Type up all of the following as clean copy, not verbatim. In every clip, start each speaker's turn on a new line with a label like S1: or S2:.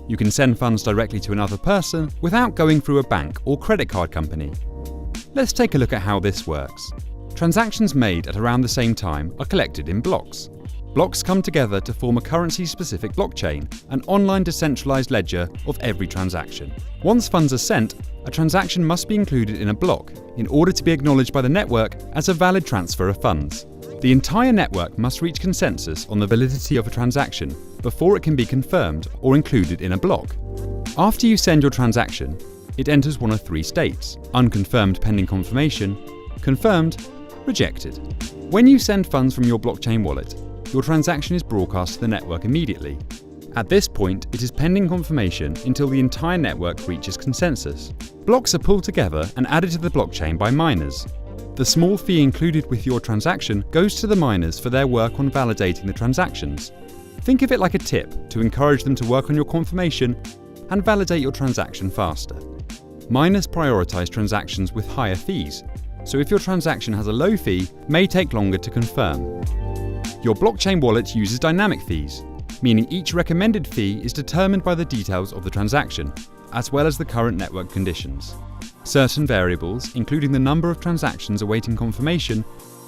S1: You can send funds directly to another person without going through a bank or credit card company. Let's take a look at how this works. Transactions made at around the same time are collected in blocks. Blocks come together to form a currency-specific blockchain, an online decentralized ledger of every transaction. Once funds are sent, a transaction must be included in a block in order to be acknowledged by the network as a valid transfer of funds. The entire network must reach consensus on the validity of a transaction before it can be confirmed or included in a block. After you send your transaction, it enters one of three states: unconfirmed pending confirmation, confirmed, rejected. When you send funds from your blockchain wallet, your transaction is broadcast to the network immediately. At this point, it is pending confirmation until the entire network reaches consensus. Blocks are pulled together and added to the blockchain by miners. The small fee included with your transaction goes to the miners for their work on validating the transactions. Think of it like a tip to encourage them to work on your confirmation and validate your transaction faster. Miners prioritize transactions with higher fees, so if your transaction has a low fee, it may take longer to confirm. Your blockchain wallet uses dynamic fees, meaning each recommended fee is determined by the details of the transaction, as well as the current network conditions. Certain variables, including the number of transactions awaiting confirmation,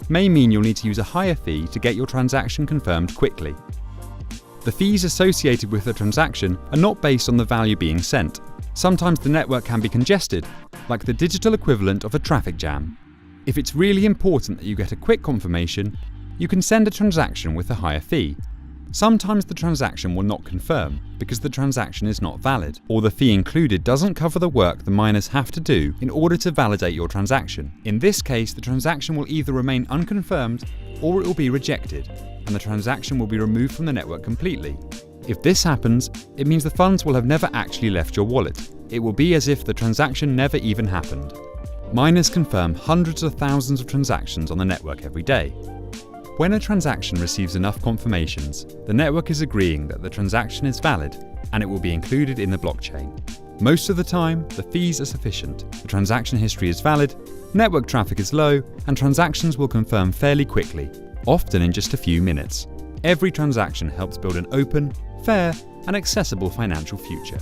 S1: may mean you'll need to use a higher fee to get your transaction confirmed quickly. The fees associated with the transaction are not based on the value being sent. Sometimes the network can be congested, like the digital equivalent of a traffic jam. If it's really important that you get a quick confirmation, you can send a transaction with a higher fee. Sometimes the transaction will not confirm because the transaction is not valid, or the fee included doesn't cover the work the miners have to do in order to validate your transaction. In this case, the transaction will either remain unconfirmed or it will be rejected, and the transaction will be removed from the network completely. If this happens, it means the funds will have never actually left your wallet. It will be as if the transaction never even happened. Miners confirm hundreds of thousands of transactions on the network every day. When a transaction receives enough confirmations, the network is agreeing that the transaction is valid and it will be included in the blockchain. Most of the time, the fees are sufficient, the transaction history is valid, network traffic is low, and transactions will confirm fairly quickly, often in just a few minutes. Every transaction helps build an open, fair, and accessible financial future.